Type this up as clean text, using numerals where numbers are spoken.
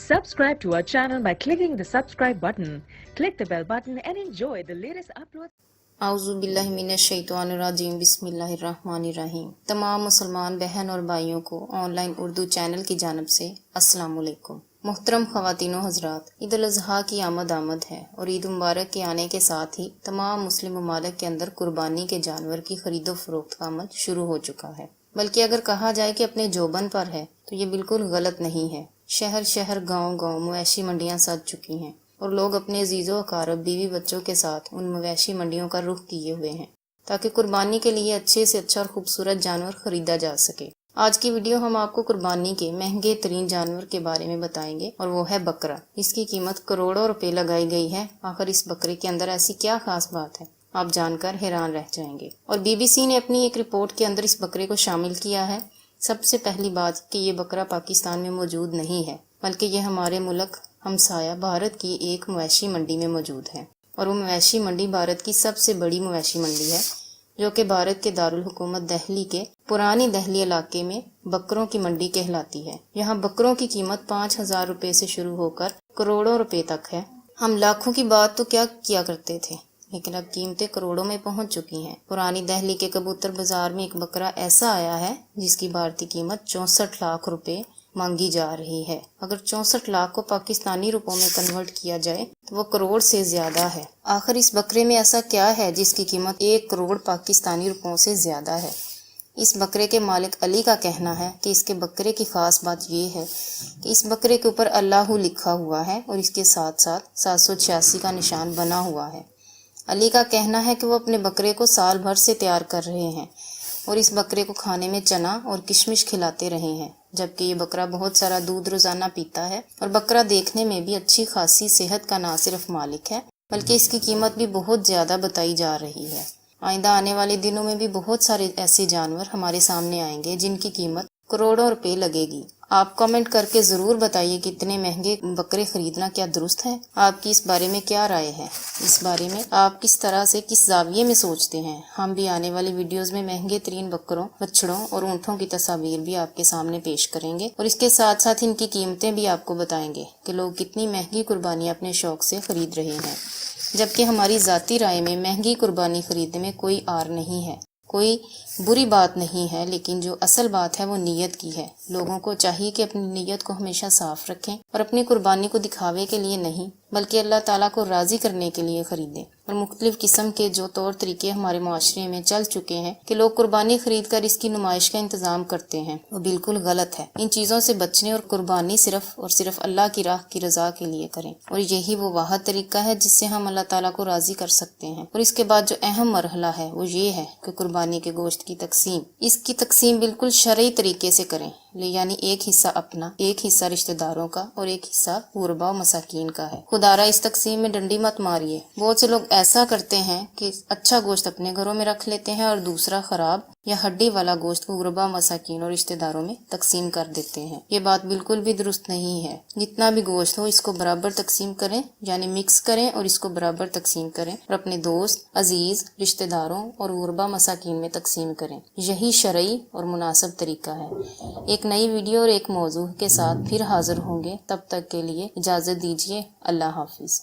Subscribe to our channel by clicking the subscribe button. Click the bell button and enjoy the latest uploads. आउज़ुबिल्लाहिमिनश्शैतानिर्रजीम बिस्मिल्लाहिर्रहमानिर्रहीम। तमाम मुसलमान बहन और भाइयों को ऑनलाइन उर्दू चैनल की जानिब से अस्सलाम वालेकुम। मुहतरम ख़वातीन व हज़रात, ईद उल अज़हा की आमद है और ईद मुबारक के आने के साथ ही तमाम मुस्लिम ममालिक के अंदर कुर्बानी के जानवर की खरीदो फरोख्त का अमल शुरू हो चुका है। बल्कि अगर कहा जाए कि अपने जोबन पर है तो ये बिल्कुल गलत नहीं है। शहर शहर गाँव गाँव मवेशी मंडियाँ सज चुकी हैं और लोग अपने अजीज़ो अकारब बीवी बच्चों के साथ उन मवेशी मंडियों का रुख किए हुए हैं ताकि कुर्बानी के लिए अच्छे से अच्छा और खूबसूरत जानवर खरीदा जा सके। आज की वीडियो हम आपको कुर्बानी के महंगे तरीन जानवर के बारे में बताएंगे और वो है बकरा। इसकी कीमत करोड़ों रुपए लगाई गई है। आखिर इस बकरे के अंदर ऐसी क्या खास बात है, आप जानकर हैरान रह जाएंगे। और BBC ने अपनी एक रिपोर्ट के अंदर इस बकरे को शामिल किया है। सबसे पहली बात कि ये बकरा पाकिस्तान में मौजूद नहीं है, बल्कि ये हमारे मुल्क हमसाया भारत की एक मवेशी मंडी में मौजूद है। और वो मवेशी मंडी भारत की सबसे बड़ी मवेशी मंडी है, जो कि भारत के दारुल हुकूमत दिल्ली के पुरानी दिल्ली इलाके में बकरों की मंडी कहलाती है। यहाँ बकरों की कीमत 5,000 रुपए से शुरू होकर करोड़ों रुपए तक है। हम लाखों की बात तो क्या किया करते थे, लेकिन अब कीमतें करोड़ों में पहुंच चुकी हैं। पुरानी दिल्ली के कबूतर बाजार में एक बकरा ऐसा आया है जिसकी भारतीय कीमत 64 लाख रुपए मांगी जा रही है। अगर 64 लाख को पाकिस्तानी रुपयों में कन्वर्ट किया जाए तो वो करोड़ से ज्यादा है। आखिर इस बकरे में ऐसा क्या है जिसकी कीमत 1 करोड़ पाकिस्तानी रुपयों से ज्यादा है। इस बकरे के मालिक अली का कहना है कि इसके बकरे की खास बात ये है कि इस बकरे के ऊपर अल्लाह लिखा हुआ है और इसके साथ साथ 786 का निशान बना हुआ है। अली का कहना है कि वो अपने बकरे को साल भर से तैयार कर रहे हैं और इस बकरे को खाने में चना और किशमिश खिलाते रहे हैं, जबकि ये बकरा बहुत सारा दूध रोजाना पीता है। और बकरा देखने में भी अच्छी खासी सेहत का ना सिर्फ मालिक है, बल्कि इसकी कीमत भी बहुत ज्यादा बताई जा रही है। आइंदा आने वाले दिनों में भी बहुत सारे ऐसे जानवर हमारे सामने आएंगे जिनकी कीमत करोड़ों रुपए लगेगी। आप कमेंट करके जरूर बताइए कि इतने महंगे बकरे खरीदना क्या दुरुस्त है। आपकी इस बारे में क्या राय है, इस बारे में आप किस तरह से किस जाविये में सोचते हैं। हम भी आने वाली वीडियोस में महंगे तरीन बकरों, बछड़ों और ऊँटों की तस्वीर भी आपके सामने पेश करेंगे और इसके साथ साथ इनकी कीमतें भी आपको बताएंगे कि लोग कितनी महंगी कुर्बानियाँ अपने शौक से खरीद रहे हैं। जबकि हमारी जाती राय में महंगी कुर्बानी खरीदने में कोई आर नहीं है, कोई बुरी बात नहीं है, लेकिन जो असल बात है वो नीयत की है। लोगों को चाहिए कि अपनी नीयत को हमेशा साफ रखें और अपनी कुर्बानी को दिखावे के लिए नहीं बल्कि अल्लाह ताला को राजी करने के लिए खरीदें। और मुख्तलिफ किस्म के जो तौर तरीके हमारे मुआशरे में चल चुके हैं कि लोग कुर्बानी खरीद कर इसकी नुमाइश का इंतजाम करते हैं, वो बिल्कुल गलत है। इन चीज़ों से बचने और कुर्बानी सिर्फ और सिर्फ अल्लाह की राह की रजा के लिए करें और यही वो वाहिद तरीका है जिससे हम अल्लाह ताला को राजी कर सकते हैं। और इसके बाद जो अहम मरहला है वो ये है कि कुर्बानी के गोश्त की तकसीम, इसकी तकसीम बिल्कुल शरई तरीके से करें, यानी एक हिस्सा अपना, एक हिस्सा रिश्तेदारों का और एक हिस्सा गुरबा और मसाकीन का है। खुदारा इस तकसीम में डंडी मत मारिए। बहुत से लोग ऐसा करते हैं कि अच्छा गोश्त अपने घरों में रख लेते हैं और दूसरा खराब या हड्डी वाला गोश्त को गुरबा, मसाकीन और रिश्तेदारों में तकसीम कर देते हैं। ये बात बिल्कुल भी दुरुस्त नहीं है। जितना भी गोश्त हो इसको बराबर तकसीम करें, यानी मिक्स करें और इसको बराबर तकसीम करें और अपने दोस्त, अजीज, रिश्तेदारों और गुरबा, मसाकीन में तकसीम करें। यही शरई और मुनासिब तरीका है। एक नई वीडियो और एक मौजू के साथ फिर हाजिर होंगे। तब तक के लिए इजाजत दीजिए। अल्लाह हाफिज।